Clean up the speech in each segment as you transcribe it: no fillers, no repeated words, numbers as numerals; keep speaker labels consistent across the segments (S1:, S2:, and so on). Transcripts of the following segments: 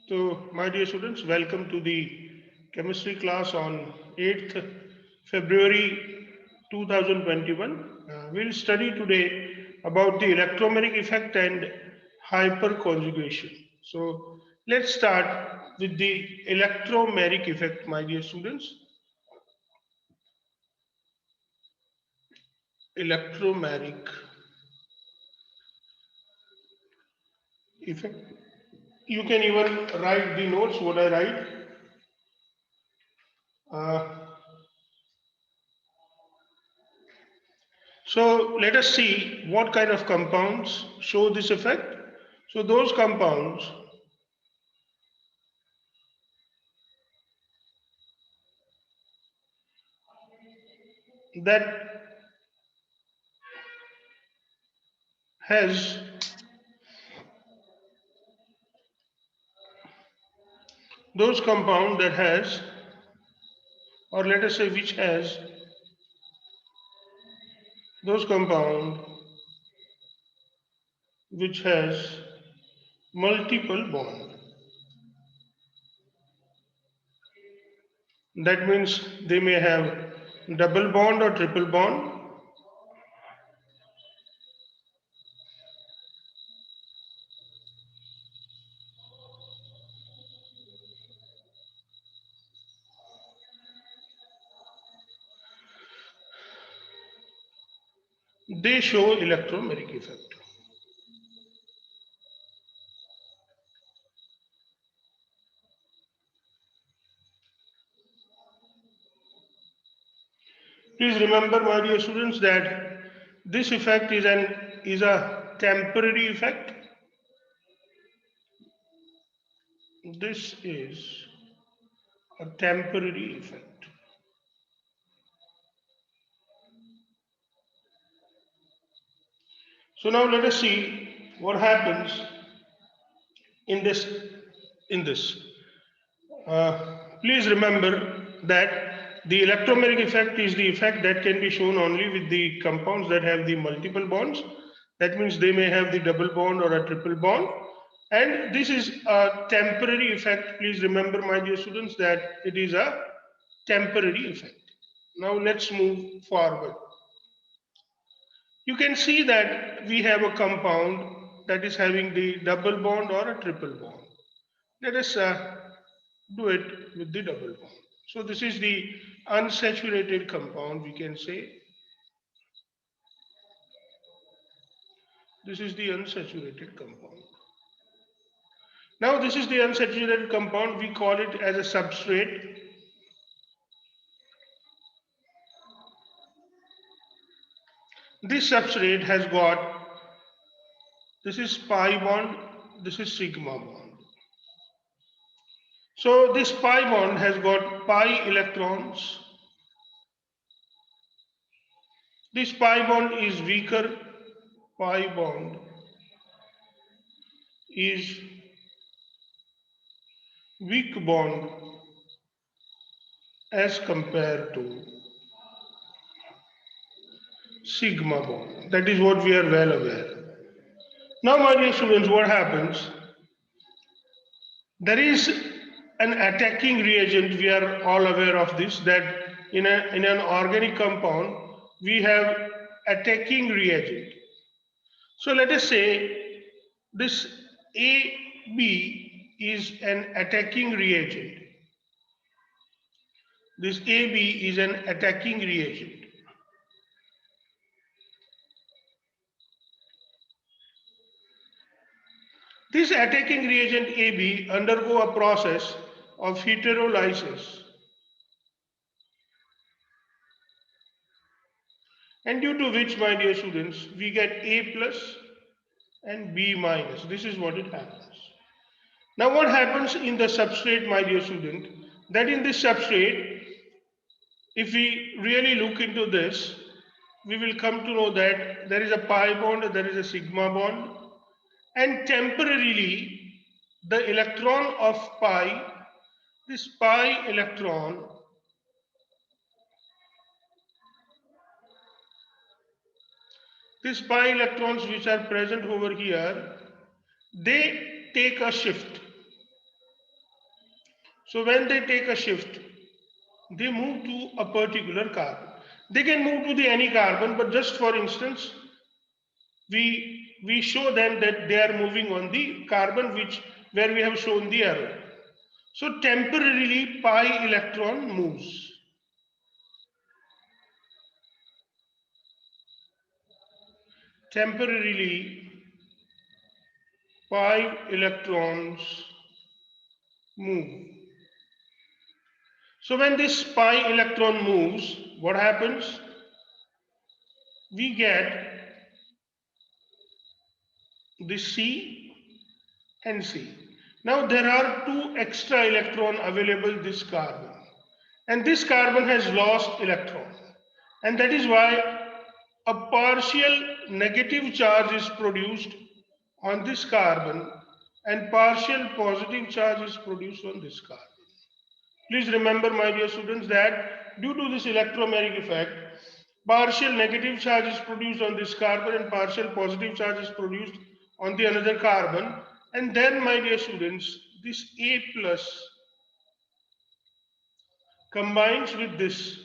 S1: So, my dear students, welcome to the chemistry class on 8th February 2021. We'll study today about the electromagnetic effect and hyperconjugation. So, let's start with the electromagnetic effect, my dear students. Electromagnetic effect. You can even write the notes, what I write. Uh, So let us see what kind of compounds show this effect. So those compounds that has those compound that has, or let us say which has those compound which has multiple bond. That means they may have double bond or triple bond. They show electromagnetic effect. Please remember, my dear students, that this effect is a temporary effect. This is a temporary effect. So now let us see what happens in this. In this, please remember that the electromagnetic effect is the effect that can be shown only with the compounds that have the multiple bonds. That means they may have the double bond or a triple bond. And this is a temporary effect. Please remember, my dear students, that it is a temporary effect. Now let's move forward. You can see that we have a compound that is having the double bond or a triple bond. Let us do it with the double bond. So this is the unsaturated compound, we can say. This is the unsaturated compound. Now this is the unsaturated compound, we call it as a substrate. This substrate has got, this is pi bond, this is sigma bond. So this pi bond has got pi electrons. This pi bond is weaker. Pi bond is weak bond as compared to sigma bond. That is what we are well aware. Now, my dear students, what happens? There is an attacking reagent. We are all aware of this. That in an organic compound we have attacking reagent. So let us say this AB is an attacking reagent. This AB is an attacking reagent. This attacking reagent AB undergo a process of heterolysis, and due to which, my dear students, we get A plus and B minus. This is what it happens. Now what happens in the substrate, my dear student, that in this substrate, if we really look into this, we will come to know that there is a pi bond, there is a sigma bond, and temporarily the electron of pi, this pi electron, these pi electrons which are present over here, they take a shift. So when they take a shift, they move to a particular carbon. They can move to the any carbon, but just for instance, we show them that they are moving on the carbon where we have shown the arrow. So temporarily pi electron moves. Temporarily pi electrons move. So when this pi electron moves, what happens? We get the C and C. Now there are two extra electron available this carbon, and this carbon has lost electron, and that is why a partial negative charge is produced on this carbon and partial positive charge is produced on this carbon. Please remember, my dear students, that due to this electromagnetic effect, partial negative charge is produced on this carbon and partial positive charge is produced on the another carbon. And then, my dear students, this A plus combines with this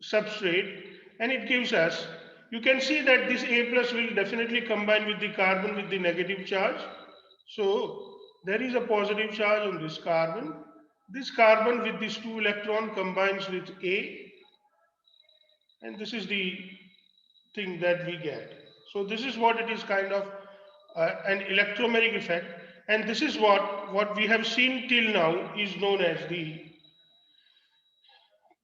S1: substrate and it gives us, you can see that this A plus will definitely combine with the carbon with the negative charge. So there is a positive charge on this carbon. This carbon with these two electron combines with A, and this is the thing that we get. So this is what it is, kind of an electromagnetic effect, and this is what we have seen till now is known as the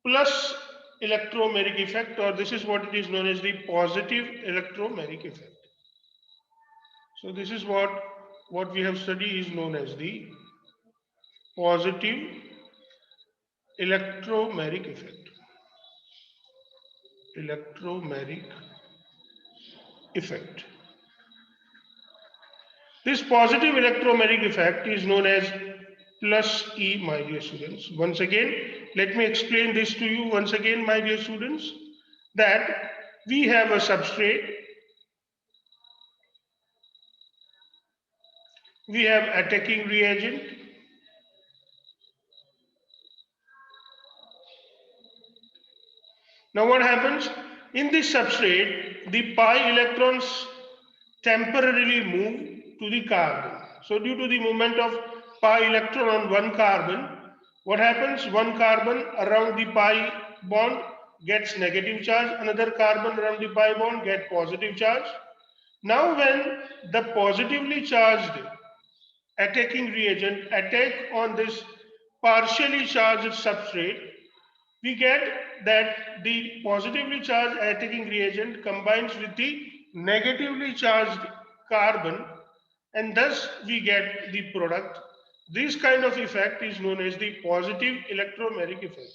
S1: plus electromagnetic effect, or this is what it is known as the positive electromagnetic effect. So this is what we have studied is known as the positive electromagnetic effect. Electromagnetic effect. This positive electromagnetic effect is known as plus E, my dear students. Once again, let me explain this to you once again, my dear students, that we have a substrate, we have attacking reagent, now what happens? In this substrate, the pi electrons temporarily move to the carbon. So due to the movement of pi electron on one carbon, what happens? One carbon around the pi bond gets negative charge, another carbon around the pi bond gets positive charge. Now when the positively charged attacking reagent attack on this partially charged substrate, we get that the positively charged attacking reagent combines with the negatively charged carbon, and thus we get the product. This kind of effect is known as the positive electromagnetic effect.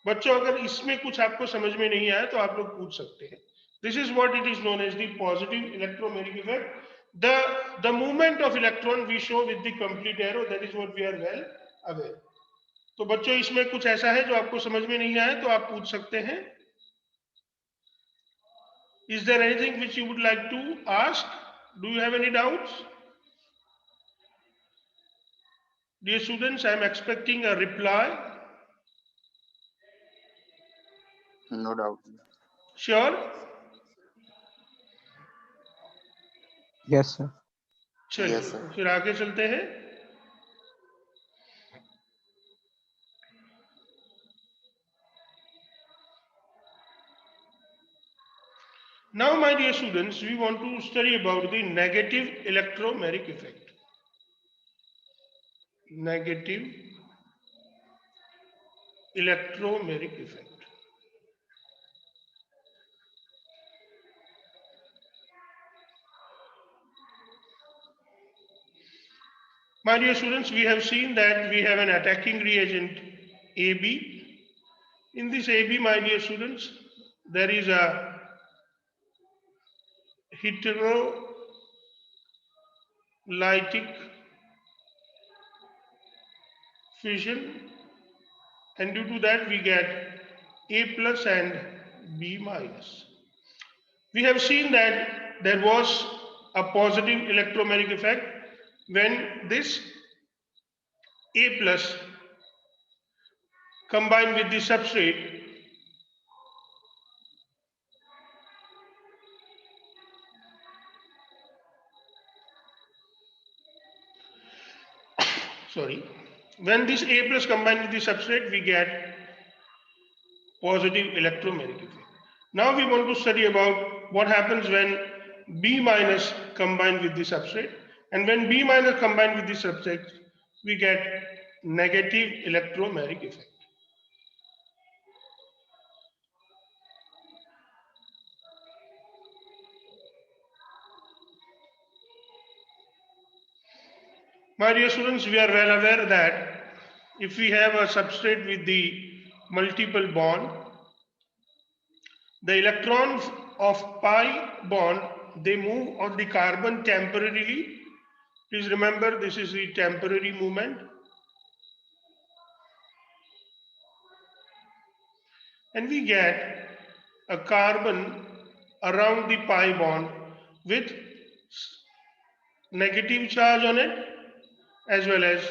S1: बच्चों अगर इसमें कुछ आपको समझ में नहीं आया तो आप लोग पूछ सकते हैं. This is what it is known as the positive electromagnetic effect. The movement of electron we show with the complete arrow, that is what we are well aware. तो बच्चों इसमें कुछ ऐसा है जो आपको समझ में नहीं आया तो आप पूछ सकते हैं. Is there anything which you would like to ask? Do you have any doubts? Dear students, I am expecting a reply.
S2: No doubt.
S1: Sure?
S3: Yes, sir.
S1: चलिए
S2: Yes, sir.
S1: फिर आगे चलते हैं. Now, my dear students, we want to study about the negative electromagnetic effect. Negative electromagnetic effect. My dear students, we have seen that we have an attacking reagent AB. In this AB, my dear students, there is a heterolytic fission, and due to that we get A plus and B minus. We have seen that there was a positive electromagnetic effect when this A plus combine with the substrate, sorry, when this A plus combine with the substrate, we get positive electromagnetic effect. Now we want to study about what happens when B minus combine with the substrate, and when B minus combine with the substrate, we get negative electromagnetic effect. My dear students, we are well aware that if we have a substrate with the multiple bond, the electrons of pi bond, they move on the carbon temporarily. Please remember, this is the temporary movement. And we get a carbon around the pi bond with negative charge on it as well as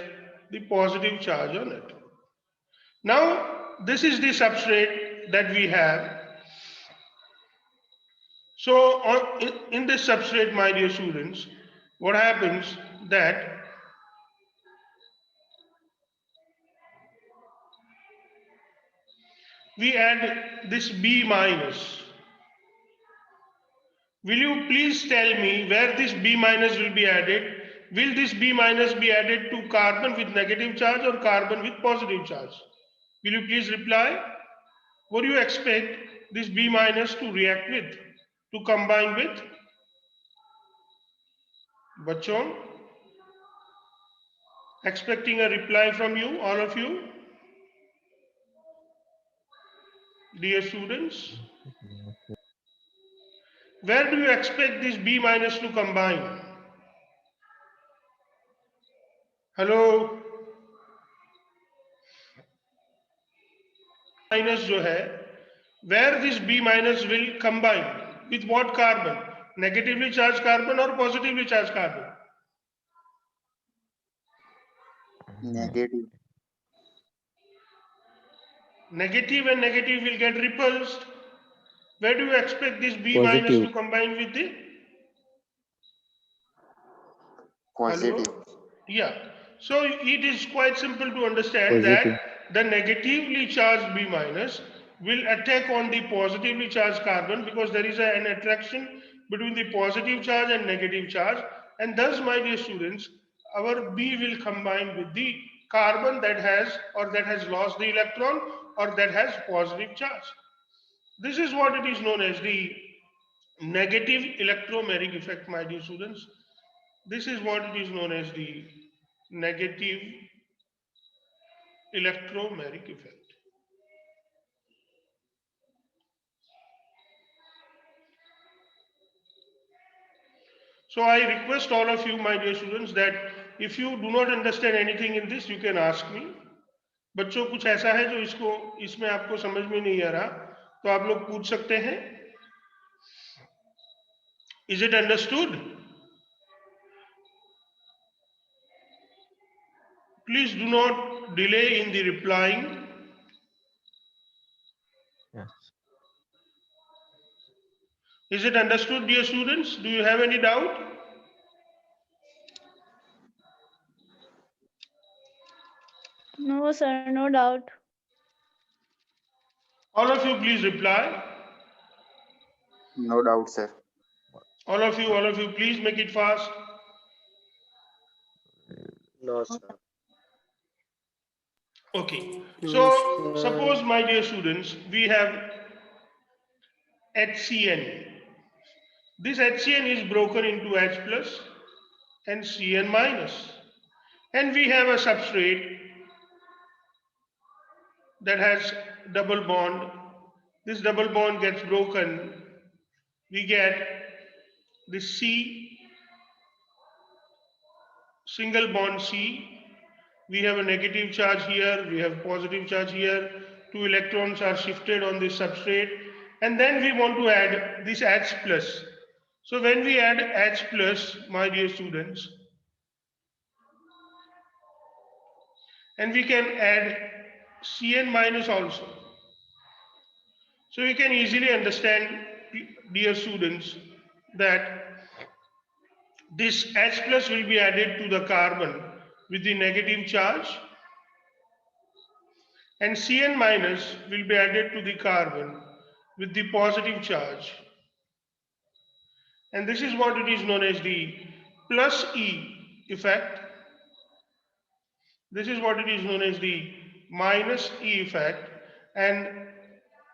S1: the positive charge on it. Now, this is the substrate that we have. So, in this substrate, my dear students, what happens that we add this B minus. Will you please tell me where this B minus will be added? Will this B minus be added to carbon with negative charge or carbon with positive charge? Will you please reply? What do you expect this B minus to react with, to combine with? Bachon? Expecting a reply from you, all of you? Dear students? Where do you expect this B minus to combine? Hello? Minus जो है, where this B minus will combine with what carbon? Negatively charged carbon or positively charged carbon?
S2: Negative.
S1: Negative and negative will get repulsed. Where do you expect this B minus to combine with the?
S2: Positive.
S1: Hello? Yeah. So it is quite simple to understand that the negatively charged B minus will attack on the positively charged carbon because there is an attraction between the positive charge and negative charge, and thus, my dear students, our B will combine with the carbon that has lost the electron or that has positive charge. This is what it is known as the negative electromagnetic effect, my dear students. This is what it is known as the negative electromagnetic effect. So I request all of you, my dear students, that if you do not understand anything in this, you can ask me. बच्चों कुछ ऐसा है जो इसमें आपको समझ में नहीं आ रहा, तो आप लोग पूछ सकते हैं. Is it understood? Please do not delay in the replying.
S3: Yes.
S1: Is it understood, dear students? Do you have any doubt?
S4: No, sir, no doubt.
S1: All of you, please reply.
S2: No doubt, sir.
S1: All of you, please make it fast.
S5: No, sir.
S1: Okay. So suppose, my dear students, we have HCN. This HCN is broken into H plus and Cn minus. And we have a substrate that has double bond. This double bond gets broken. We get this C, single bond C. We have a negative charge here, we have positive charge here. 2 electrons are shifted on this substrate. And then we want to add this H plus. So when we add H plus, my dear students, and we can add Cn minus also. So you can easily understand, dear students, that this H plus will be added to the carbon with the negative charge, and Cn minus will be added to the carbon with the positive charge. And this is what it is known as the plus E effect. This is what it is known as the minus E effect, and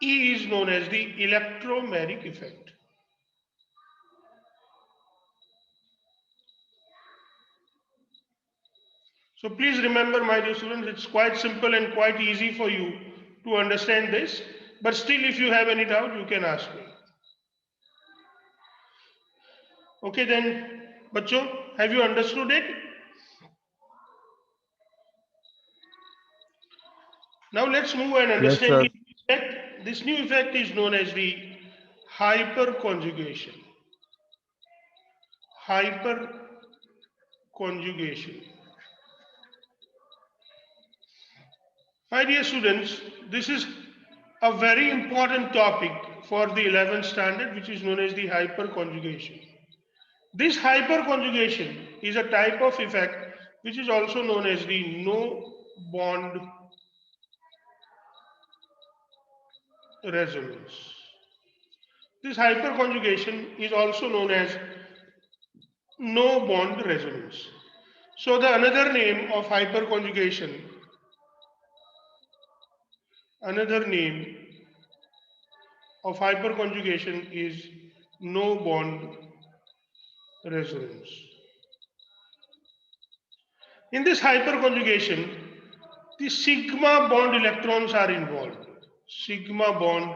S1: E is known as the electromeric effect. So please remember, my dear students, it's quite simple and quite easy for you to understand this. But still, if you have any doubt, you can ask me. Okay then, bachcho, have you understood it? Now let's move and
S3: Yes,
S1: understand
S3: sir.
S1: the effect. This new effect is known as the hyperconjugation. Hyperconjugation. My dear students, this is a very important topic for the 11th standard, which is known as the hyperconjugation. This hyperconjugation is a type of effect which is also known as the no bond resonance. This hyperconjugation is also known as no bond resonance. So the another name of hyperconjugation is no bond resonance. In this hyperconjugation, the sigma bond electrons are involved. Sigma bond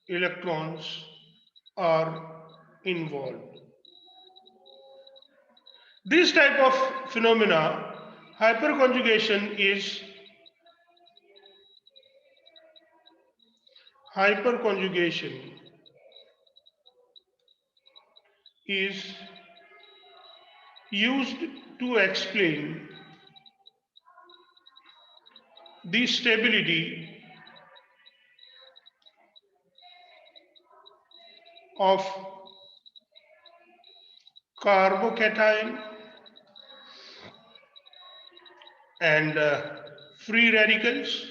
S1: electrons are involved. This type of phenomena, hyperconjugation is used to explain the stability of carbocation and free radicals.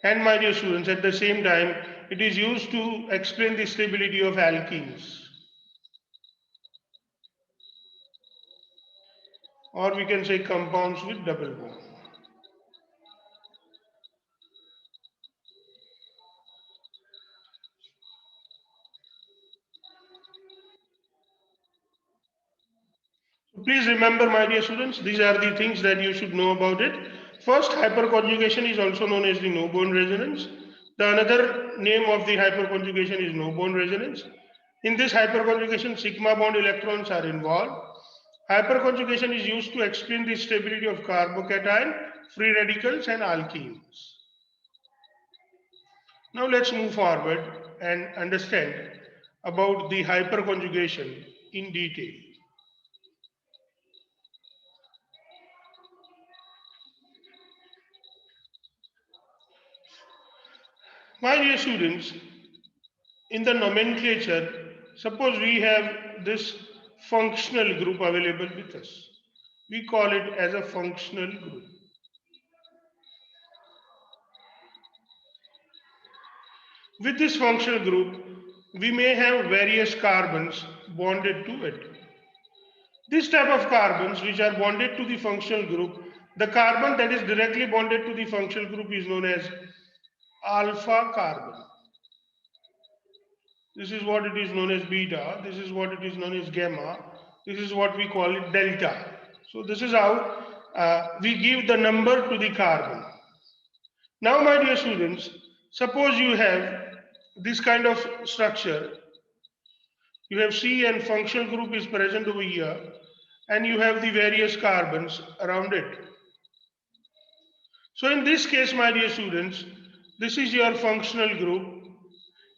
S1: And my dear students, at the same time, it is used to explain the stability of alkenes. Or we can say compounds with double bond. Please remember, my dear students, these are the things that you should know about it. First, hyperconjugation is also known as the no bond resonance. The another name of the hyperconjugation is no bond resonance. In this hyperconjugation, sigma bond electrons are involved. Hyperconjugation is used to explain the stability of carbocation, free radicals, and alkenes. Now let's move forward and understand about the hyperconjugation in detail. My dear students, in the nomenclature, suppose we have this functional group available with us. We call it as a functional group. With this functional group, we may have various carbons bonded to it. This type of carbons which are bonded to the functional group, the carbon that is directly bonded to the functional group is known as alpha carbon. This is what it is known as beta. This is what it is known as gamma. This is what we call it delta. So this is how we give the number to the carbon. Now, my dear students, suppose you have this kind of structure. You have C and functional group is present over here, and you have the various carbons around it. So in this case, my dear students, this is your functional group,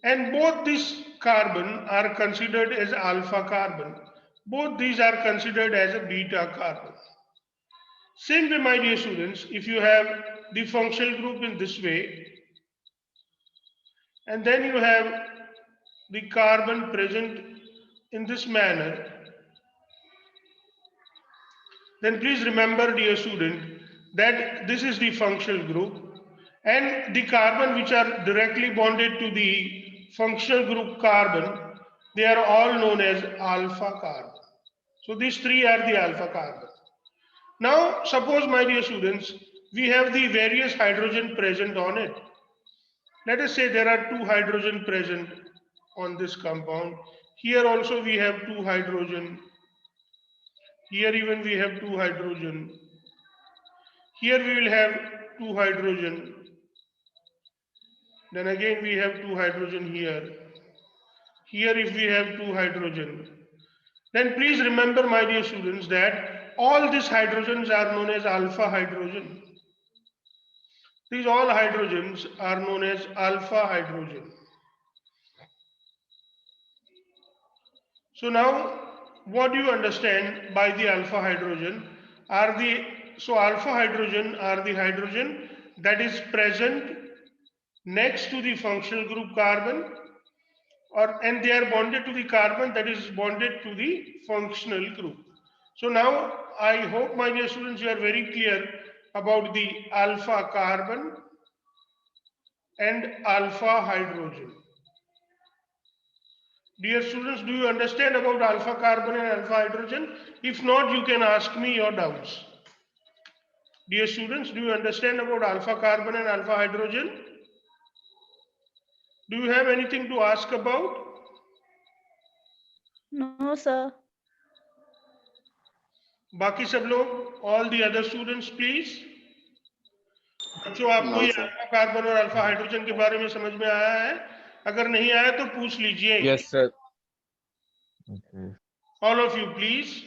S1: and both these carbon are considered as alpha carbon. both these are considered as a beta carbon. Same way, my dear students, if you have the functional group in this way, and then you have the carbon present in this manner, then please remember, dear student, that this is the functional group, and the carbon which are directly bonded to the functional group carbon, they are all known as alpha carbon. So these three are the alpha carbon. Now, suppose, my dear students, we have the various hydrogen present on it. Let us say there are 2 hydrogen present on this compound. Here also we have 2 hydrogen. Here even we have 2 hydrogen. Here we will have 2 hydrogen. Then again we have 2 hydrogen here. Here if we have 2 hydrogen. Then please remember, my dear students, that all these hydrogens are known as alpha hydrogen. These all hydrogens are known as alpha hydrogen. So now, what do you understand by the alpha hydrogen? So alpha hydrogen are the hydrogen that is present next to the functional group carbon, and they are bonded to the carbon that is bonded to the functional group. So now I hope, my dear students, you are very clear about the alpha carbon and alpha hydrogen. Dear students, do you understand about alpha carbon and alpha hydrogen? If not, you can ask me your doubts. Dear students, do you understand about alpha carbon and alpha hydrogen? Do you have anything to ask about?
S4: No, sir.
S1: बाकी सब लोग, all the other students, please. बच्चों, आपको
S2: No,
S1: ये
S2: sir.
S1: Alpha carbon और alpha hydrogen के बारे में समझ में आया है? अगर नहीं आया तो पूछ लीजिए.
S5: Yes, sir. Okay.
S1: All of you, please.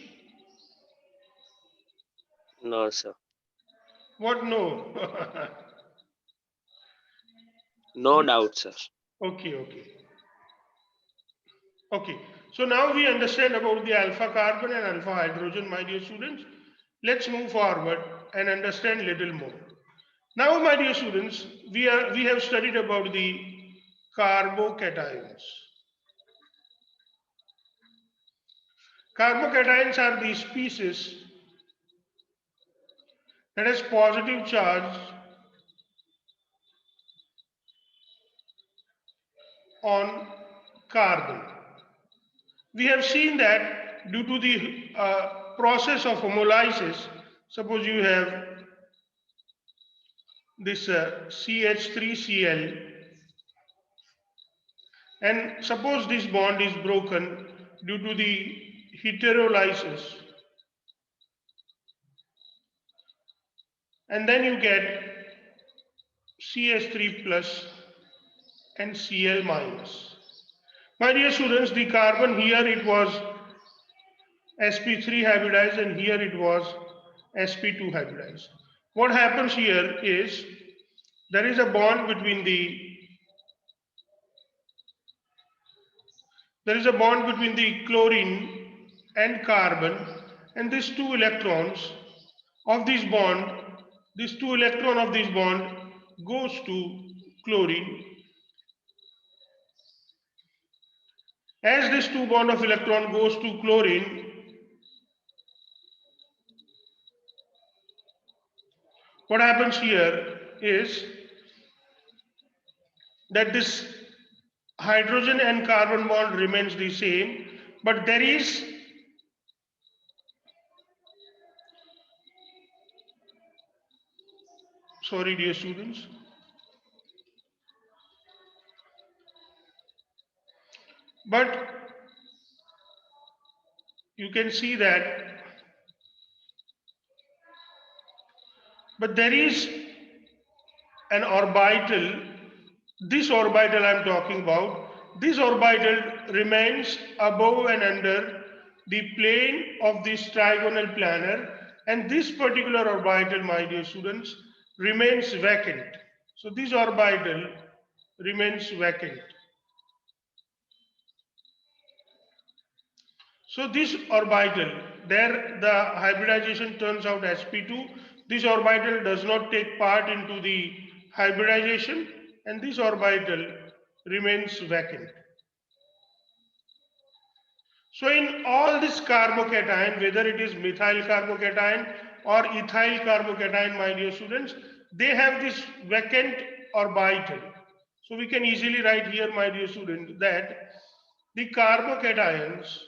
S6: No, sir.
S1: What no?
S6: No doubt, sir.
S1: Okay. Okay. So now we understand about the alpha carbon and alpha hydrogen, my dear students. Let's move forward and understand little more. Now, my dear students, we have studied about the carbocations. Carbocations are the species that has positive charge on carbon. We have seen that due to the process of homolysis, suppose you have this CH3Cl, and suppose this bond is broken due to the heterolysis, and then you get CH3 plus and Cl minus. My dear students, the carbon here it was sp3 hybridized and here it was sp2 hybridized. What happens here is there is a bond between the chlorine and carbon, and these 2 electrons of this bond, goes to chlorine. As this 2 bond of electron goes to chlorine, what happens here is that this hydrogen and carbon bond remains the same, but there is sorry dear students, but you can see that, but there is an orbital, this orbital I am talking about, this orbital remains above and under the plane of this trigonal planar, and this particular orbital, my dear students, remains vacant. So this orbital remains vacant. So this orbital, there the hybridization turns out sp2. This orbital does not take part into the hybridization, and this orbital remains vacant. So in all this carbocation, whether it is methyl carbocation or ethyl carbocation, my dear students, they have this vacant orbital. So we can easily write here, my dear students, that the carbocations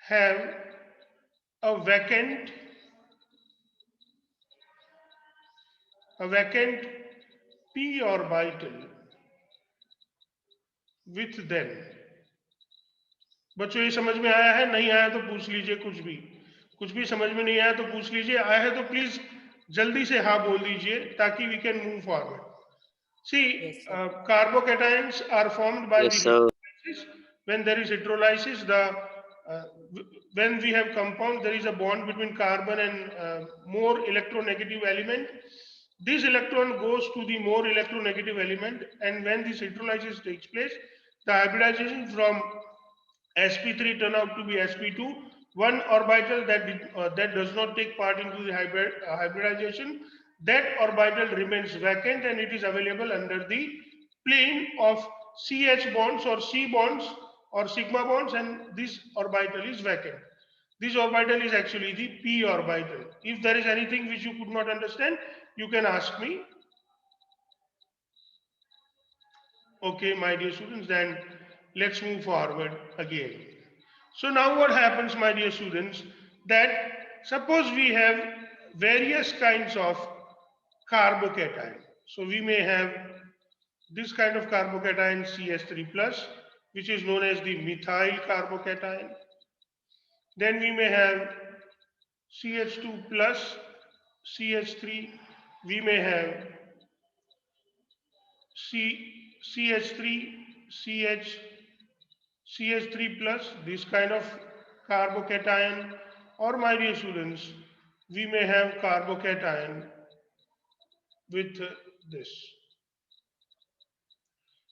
S1: have a vacant p orbital with them. बच्चों ये समझ में आया है? नहीं आया तो पूछ लीजिए, कुछ भी समझ में नहीं आया तो पूछ लीजिए, आया है तो प्लीज जल्दी से हाँ बोल दीजिए ताकि we can move forward. See, carbocations are formed by
S6: Yes,
S1: the
S6: sir.
S1: hydrolysis. When there is hydrolysis, when we have compound, there is a bond between carbon and more electronegative element. This electron goes to the more electronegative element, and when this hydrolysis takes place, the hybridization from sp3 turn out to be sp2. One orbital that does not take part into the hybridization, that orbital remains vacant and it is available under the plane of CH bonds or C bonds or sigma bonds, and this orbital is vacant. This orbital is actually the p orbital. If there is anything which you could not understand, you can ask me. Okay, my dear students, then let's move forward again. So now what happens, my dear students, that suppose we have various kinds of carbocation. So we may have this kind of carbocation CH3 plus, which is known as the methyl carbocation. Then we may have CH2 plus CH3. We may have CH3 CH3 plus, this kind of carbocation, or my dear students, we may have carbocation with this.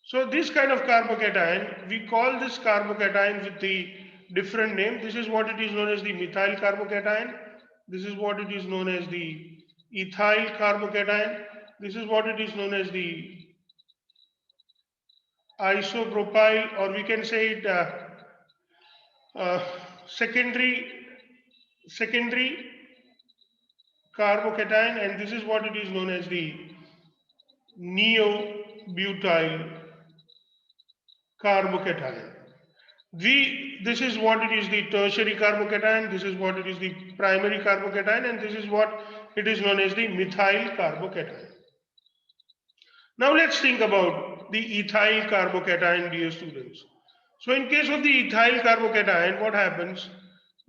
S1: So this kind of carbocation, we call this carbocation with the different name. This is what it is known as the methyl carbocation. This is what it is known as the ethyl carbocation. This is what it is known as the isopropyl, or we can say it secondary carbocation, and this is what it is known as the neobutyl carbocation. This is what it is the tertiary carbocation, this is what it is the primary carbocation, and this is what it is known as the methyl carbocation. Now let's think about the ethyl carbocation, dear students. So in case of the ethyl carbocation, what happens?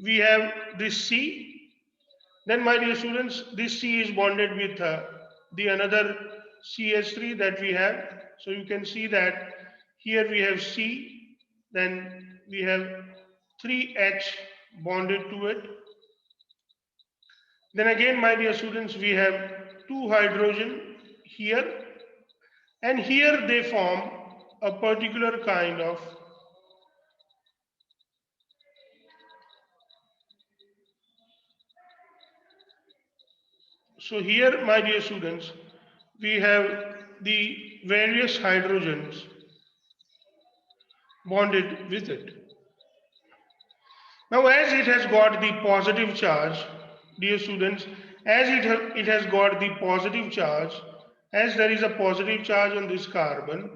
S1: We have this C. Then, my dear students, this C is bonded with the another CH3 that we have. So you can see that here we have C, then we have 3H bonded to it. Then again, my dear students, we have 2 hydrogen here, and here they form a particular kind of so here, my dear students, we have the various hydrogens bonded with it. Now, as it has got the positive charge, dear students, as it has got the positive charge, as there is a positive charge on this carbon,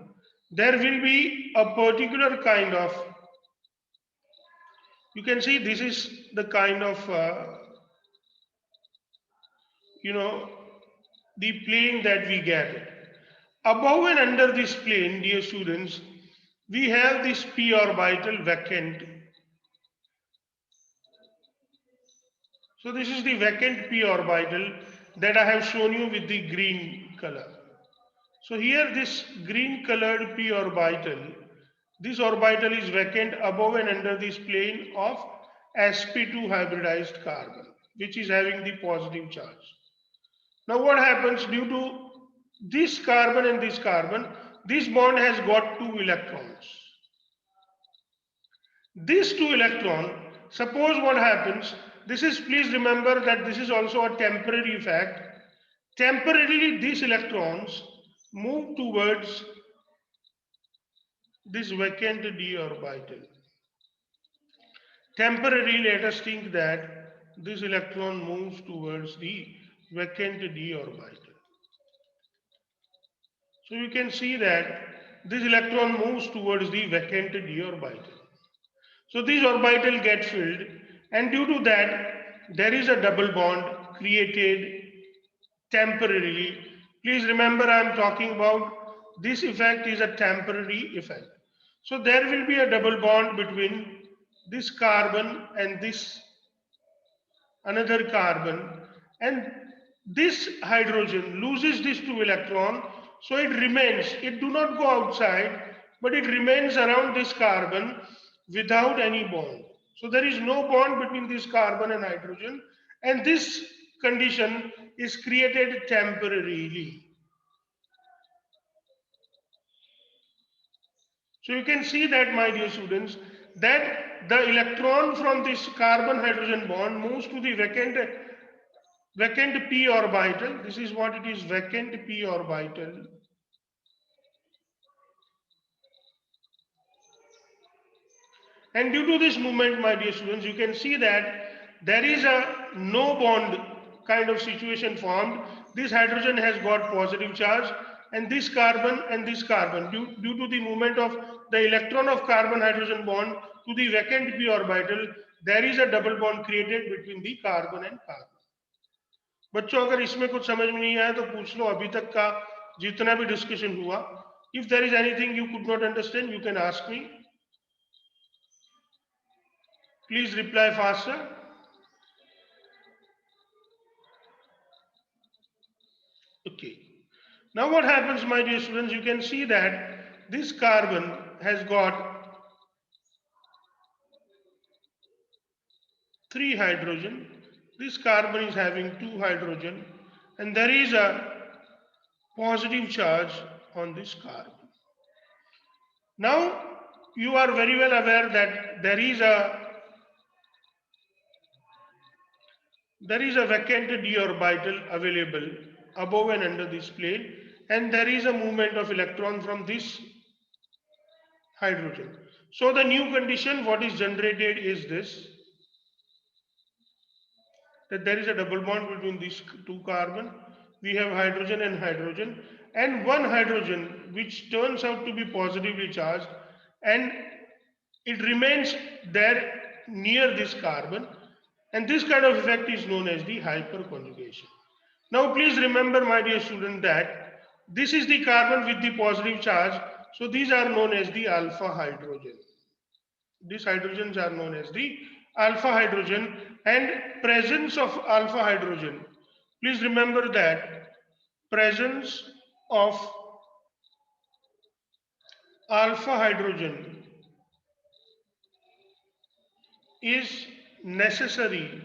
S1: there will be a particular kind of, you can see this is the kind of, the plane that we get. Above and under this plane, dear students, we have this p orbital vacant. So this is the vacant p orbital that I have shown you with the green color. So here this green colored p orbital, this orbital is vacant above and under this plane of sp2 hybridized carbon, which is having the positive charge. Now what happens due to this carbon and this carbon, this bond has got 2 electrons. These 2 electron, suppose what happens, this is, please remember that this is also a temporary effect. Temporarily, these electrons move towards this vacant d orbital. Temporarily, let us think that this electron moves towards the vacant d orbital. So you can see that this electron moves towards the vacant d orbital. So this orbital gets filled, and due to that, there is a double bond created temporarily. Please remember, I am talking about this effect is a temporary effect. So there will be a double bond between this carbon and this another carbon, and this hydrogen loses this 2 electron, so it remains, it do not go outside, but it remains around this carbon without any bond. So there is no bond between this carbon and hydrogen, and this condition is created temporarily. So you can see that, my dear students, that the electron from this carbon hydrogen bond moves to the vacant p orbital. This is what it is, vacant p orbital. And due to this movement, my dear students, you can see that there is a no bond kind of situation formed. This hydrogen has got positive charge, and this carbon, due to the movement of the electron of carbon hydrogen bond to the vacant p orbital, there is a double bond created between the carbon and carbon. बच्चों अगर इसमें कुछ समझ में नहीं आया तो पूछ लो, अभी तक का जितना भी डिस्कशन हुआ. If there is anything you could not understand, you can ask me. Please reply faster. Okay. Now what happens, my dear students, you can see that this carbon has got 3 hydrogen. This carbon is having 2 hydrogen, and there is a positive charge on this carbon. Now you are very well aware that there is a vacant d orbital available above and under this plane, and there is a movement of electron from this hydrogen. So the new condition what is generated is this, that there is a double bond between these 2 carbon. We have hydrogen and hydrogen, and one hydrogen which turns out to be positively charged, and it remains there near this carbon, and this kind of effect is known as the hyperconjugation. Now please remember, my dear student, that this is the carbon with the positive charge, so these are known as the alpha hydrogen. These hydrogens are known as the alpha hydrogen, and presence of alpha hydrogen, please remember that presence of alpha hydrogen is necessary